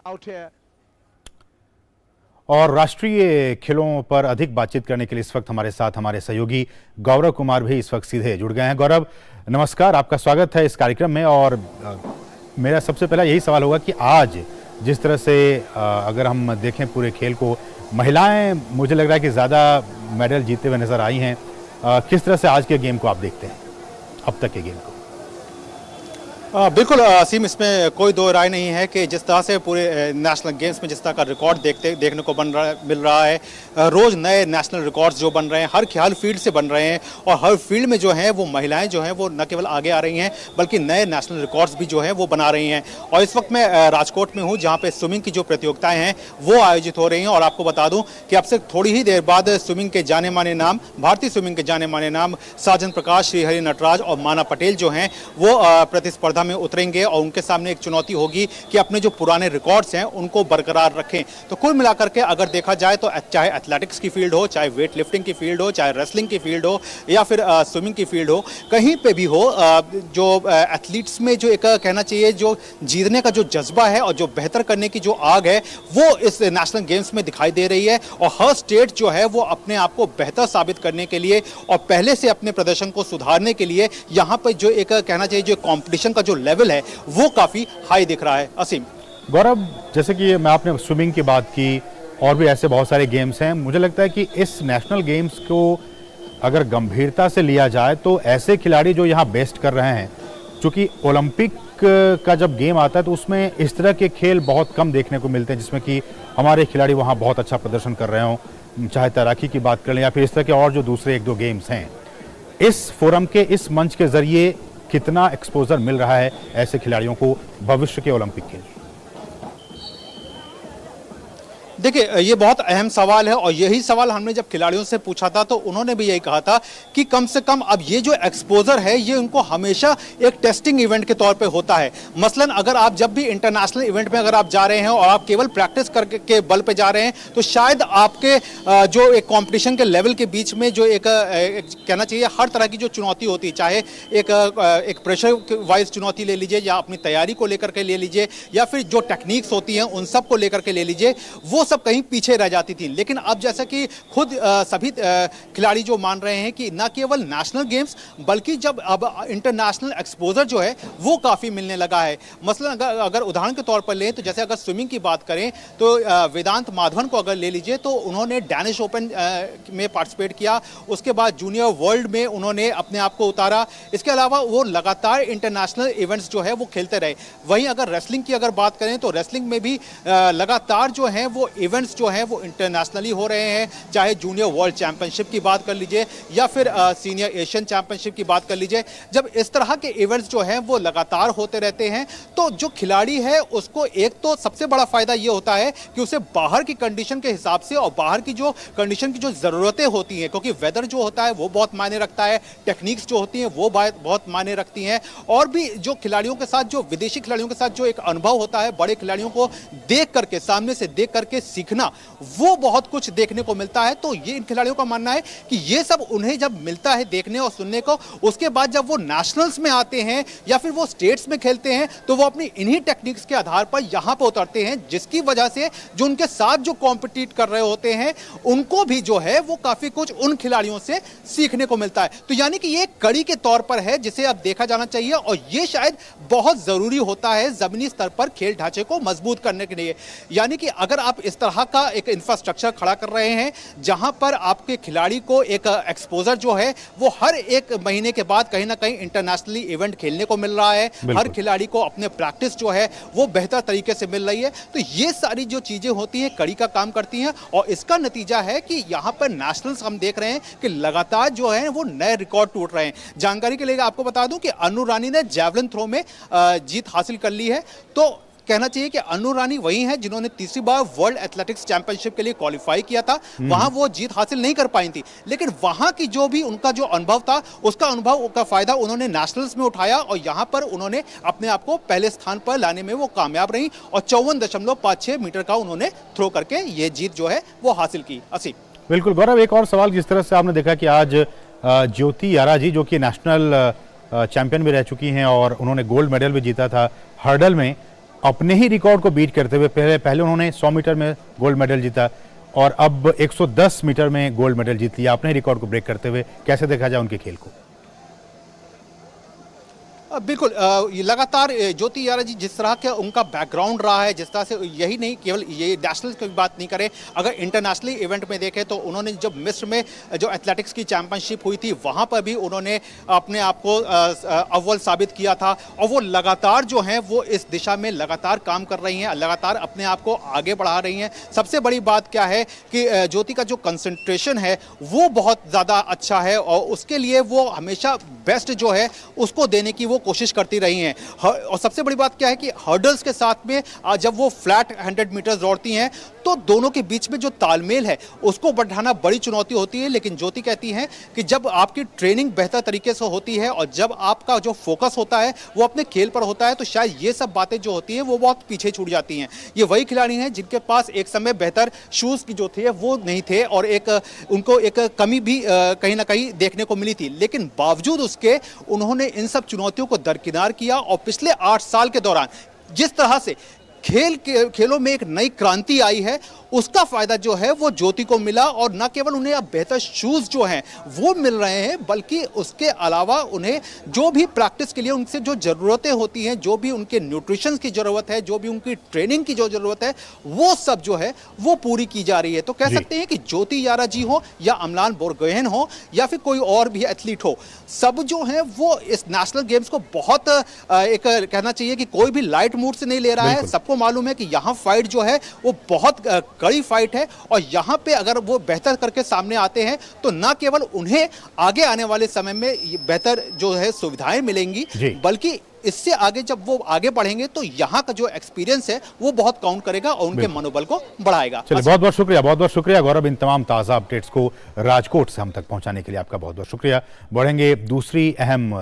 out here. और राष्ट्रीय खेलों पर अधिक बातचीत करने के लिए इस वक्त हमारे साथ हमारे सहयोगी गौरव कुमार भी इस वक्त सीधे जुड़ गए हैं। गौरव, नमस्कार, आपका स्वागत है इस कार्यक्रम में। और मेरा सबसे पहला यही सवाल होगा कि आज जिस तरह से अगर हम देखें पूरे खेल को, महिलाएं मुझे लग रहा है कि ज़्यादा मेडल जीतते हुए नजर आई हैं। किस तरह से आज के गेम को आप देखते हैं, अब तक के गेम को? बिल्कुल असीम, इसमें कोई दो राय नहीं है कि जिस तरह से पूरे नेशनल गेम्स में जिस तरह का रिकॉर्ड देखने को मिल रहा है, रोज़ नए नेशनल रिकॉर्ड्स जो बन रहे हैं, हर फील्ड से बन रहे हैं। और हर फील्ड में जो है वो महिलाएं जो हैं वो न केवल आगे आ रही हैं बल्कि नए नेशनल रिकॉर्ड्स भी जो हैं वो बना रही हैं। और इस वक्त मैं राजकोट में हूँ जहाँ पे स्विमिंग की जो प्रतियोगिताएं हैं वो आयोजित हो रही हैं। और आपको बता दूँ कि अब से थोड़ी ही देर बाद स्विमिंग के जाने माने नाम, भारतीय स्विमिंग के जाने माने नाम साजन प्रकाश, श्रीहरि नटराज और माना पटेल जो हैं वो प्रतिस्पर्धा में उतरेंगे। और उनके सामने एक चुनौती होगी कि अपने जो पुराने रिकॉर्ड्स हैं उनको बरकरार रखें। तो कुल मिलाकर के अगर देखा जाए तो चाहे एथलेटिक्स की फील्ड हो, चाहे वेट लिफ्टिंग की फील्ड हो, चाहे रेसलिंग की फील्ड हो या फिर स्विमिंग की फील्ड हो, कहीं पे भी हो, जो एथलीट्स में जो एक कहना चाहिए जो जीतने का जो जज्बा है और जो बेहतर करने की जो आग है वो इस नेशनल गेम्स में दिखाई दे रही है। और हर स्टेट जो है वो अपने आप को बेहतर साबित करने के लिए और पहले से अपने प्रदर्शन को सुधारने के लिए यहाँ पर जो एक कहना चाहिए जो कॉम्पिटिशन का जो लेवल है वो काफी हाई दिख रहा है। असीम, गौरव, जैसे कि मैं आपने स्विमिंग की बात की और भी ऐसे बहुत सारे गेम्स हैं, मुझे लगता है कि इस नेशनल गेम्स को अगर गंभीरता से लिया जाए तो ऐसे खिलाड़ी जो यहाँ बेस्ट कर रहे हैं, क्योंकि ओलंपिक का जब गेम आता है तो उसमें इस तरह के खेल बहुत कम देखने को मिलते हैं जिसमें कि हमारे खिलाड़ी वहाँ बहुत अच्छा प्रदर्शन कर रहे हों, चाहे तैराकी की बात कर लें या फिर इस तरह के और जो दूसरे एक दो गेम्स हैं। इस फोरम के, इस मंच के जरिए कितना एक्सपोजर मिल रहा है ऐसे खिलाड़ियों को भविष्य के ओलंपिक के लिए? देखिए, ये बहुत अहम सवाल है और यही सवाल हमने जब खिलाड़ियों से पूछा था तो उन्होंने भी यही कहा था कि कम से कम अब ये जो एक्सपोजर है ये उनको हमेशा एक टेस्टिंग इवेंट के तौर पे होता है। मसलन अगर आप जब भी इंटरनेशनल इवेंट में अगर आप जा रहे हैं और आप केवल प्रैक्टिस करके के बल पे जा रहे हैं तो शायद आपके जो एक कॉम्पिटिशन के लेवल के बीच में जो एक कहना चाहिए हर तरह की जो चुनौती होती है, चाहे एक प्रेशर वाइज चुनौती ले लीजिए या अपनी तैयारी को लेकर के ले लीजिए या फिर जो टेक्निक्स होती हैं उन सब को लेकर के ले लीजिए, वो सब कहीं पीछे रह जाती थी। लेकिन अब जैसा कि खुद सभी खिलाड़ी जो मान रहे हैं कि न केवल नेशनल गेम्स बल्कि जब अब इंटरनेशनल एक्सपोजर जो है वो काफ़ी मिलने लगा है। मसलन अगर उदाहरण के तौर पर लें तो जैसे अगर स्विमिंग की बात करें तो वेदांत माधवन को अगर ले लीजिए तो उन्होंने डैनिश ओपन में पार्टिसिपेट किया, उसके बाद जूनियर वर्ल्ड में उन्होंने अपने आप को उतारा। इसके अलावा वो लगातार इंटरनेशनल इवेंट्स जो है वो खेलते रहे। वहीं अगर रेसलिंग की अगर बात करें तो रेसलिंग में भी लगातार जो है वो इवेंट्स जो हैं वो इंटरनेशनली हो रहे हैं, चाहे जूनियर वर्ल्ड चैंपियनशिप की बात कर लीजिए या फिर सीनियर एशियन चैंपियनशिप की बात कर लीजिए। जब इस तरह के इवेंट्स जो हैं वो लगातार होते रहते हैं तो जो खिलाड़ी है उसको एक तो सबसे बड़ा फायदा ये होता है कि उसे बाहर की कंडीशन के हिसाब से और बाहर की जो कंडीशन की जो ज़रूरतें होती हैं, क्योंकि वेदर जो होता है वो बहुत मायने रखता है, टेक्निक्स जो होती हैं वो बहुत मायने रखती हैं, और भी जो खिलाड़ियों के साथ, जो विदेशी खिलाड़ियों के साथ जो एक अनुभव होता है, बड़े खिलाड़ियों को देख करके, सामने से देख करके सीखना, वो बहुत कुछ देखने को मिलता है। तो ये इन खिलाड़ियों का मानना है कि ये सब उन्हें जब मिलता है देखने और सुनने को, उसके बाद जब वो नेशनल्स में आते हैं या फिर वो स्टेट्स में खेलते हैं तो वो अपनी इन्हीं टेक्निक्स के आधार पर यहां पर उतरते हैं, जिसकी वजह से जो उनके साथ जो कॉम्पिटिट कर रहे होते हैं उनको भी जो है वो काफी कुछ उन खिलाड़ियों से सीखने को मिलता है। तो यानी कि ये कड़ी के तौर पर है जिसे अब देखा जाना चाहिए और ये शायद बहुत जरूरी होता है जमीनी स्तर पर खेल ढांचे को मजबूत करने के लिए। यानी कि अगर आप इस तरह का एक इंफ्रास्ट्रक्चर खड़ा कर रहे हैं जहां पर आपके खिलाड़ी को एक एक्सपोजर जो है वो हर एक महीने के बाद कहीं ना कहीं इंटरनेशनली इवेंट खेलने को मिल रहा है, हर खिलाड़ी को अपने प्रैक्टिस जो है वो बेहतर तरीके से मिल रही है, तो ये सारी जो चीजें होती हैं कड़ी का काम करती हैं। और इसका नतीजा है कि यहां पर नेशनल्स हम देख रहे हैं कि लगातार जो है वो नए रिकॉर्ड टूट रहे हैं। जानकारी के लिए आपको बता दूं कि अनु रानी ने जैवलिन थ्रो में जीत हासिल कर ली है। तो कहना चाहिए कि अनु रानी वही है जिन्होंने तीसरी बार वर्ल्ड एथलेटिक्स चैंपियनशिप के लिए क्वालिफाई किया था। वहां वो जीत हासिल नहीं कर पाई थी, लेकिन वहां की जो भी उनका जो अनुभव था उसका अनुभव का फायदा उन्होंने नेशनल्स में उठाया और यहां पर उन्होंने अपने आप को पहले स्थान पर लाने में वो कामयाब रही और 54.56 मीटर का उन्होंने थ्रो करके ये जीत जो है वो हासिल की। असीम, बिल्कुल गौरव, एक और सवाल, जिस तरह से आपने देखा कि आज ज्योति यारा जी जो कि नेशनल चैंपियन भी रह चुकी हैं और उन्होंने गोल्ड मेडल भी जीता था हर्डल में, अपने ही रिकॉर्ड को बीट करते हुए पहले उन्होंने 100 मीटर में गोल्ड मेडल जीता और अब 110 मीटर में गोल्ड मेडल जीत लिया, अपने रिकॉर्ड को ब्रेक करते हुए। कैसे देखा जाए उनके खेल को? बिल्कुल, ये लगातार ज्योति यारा जी जिस तरह का उनका बैकग्राउंड रहा है, जिस तरह से यही नहीं केवल ये नेशनल की बात नहीं करें, अगर इंटरनेशनली इवेंट में देखें तो उन्होंने जब मिस्र में जो एथलेटिक्स की चैंपियनशिप हुई थी वहाँ पर भी उन्होंने अपने आप को अव्वल साबित किया था और वो लगातार जो हैं वो इस दिशा में लगातार काम कर रही हैं, लगातार अपने आप को आगे बढ़ा रही हैं। सबसे बड़ी बात क्या है कि ज्योति का जो कंसंट्रेशन है वो बहुत ज़्यादा अच्छा है और उसके लिए वो हमेशा बेस्ट जो है उसको देने की वो कोशिश करती रही हैं। और सबसे बड़ी बात क्या है कि हर्डल्स के साथ में जब वो फ्लैट 100 मीटर दौड़ती हैं तो दोनों के बीच में जो तालमेल है उसको बढ़ाना बड़ी चुनौती होती है। लेकिन ज्योति कहती हैं कि जब आपकी ट्रेनिंग बेहतर तरीके से होती है और जब आपका जो फोकस होता है वो अपने खेल पर होता है तो शायद ये सब बातें जो होती हैं वो बहुत पीछे छूट जाती हैं। ये वही खिलाड़ी हैं जिनके पास एक समय बेहतर शूज़ की जो थे वो नहीं थे और उनको एक कमी भी कहीं ना कहीं देखने को मिली थी, लेकिन बावजूद उसके उन्होंने इन सब चुनौतियों को दरकिनार किया और पिछले 8 साल के दौरान जिस तरह से खेलों में एक नई क्रांति आई है उसका फायदा जो है वो ज्योति को मिला और न केवल उन्हें अब बेहतर शूज जो हैं वो मिल रहे हैं बल्कि उसके अलावा उन्हें जो भी प्रैक्टिस के लिए उनसे जो ज़रूरतें होती हैं, जो भी उनके न्यूट्रिशन की ज़रूरत है, जो भी उनकी ट्रेनिंग की जो ज़रूरत है वो सब जो है वो पूरी की जा रही है। तो कह सकते हैं कि ज्योति यारा जी हो या अमलान बोरगोहेन हो या फिर कोई और भी एथलीट हो, सब जो है वो इस नेशनल गेम्स को बहुत एक कहना चाहिए कि कोई भी लाइट मूड से नहीं ले रहा है। सबको मालूम है कि यहाँ फाइट जो है वो बहुत कड़ी फाइट है और यहाँ पे अगर वो बेहतर करके सामने आते हैं तो न केवल उन्हें आगे आने वाले समय में बेहतर जो है सुविधाएं मिलेंगी बल्कि इससे आगे जब वो आगे बढ़ेंगे तो यहाँ का जो एक्सपीरियंस है वो बहुत काउंट करेगा और उनके मनोबल को बढ़ाएगा। चलिए, बहुत बहुत शुक्रिया गौरव, इन तमाम ताज़ा अपडेट्स को राजकोट से हम तक पहुंचाने के लिए आपका बहुत बहुत शुक्रिया। बढ़ेंगे दूसरी अहम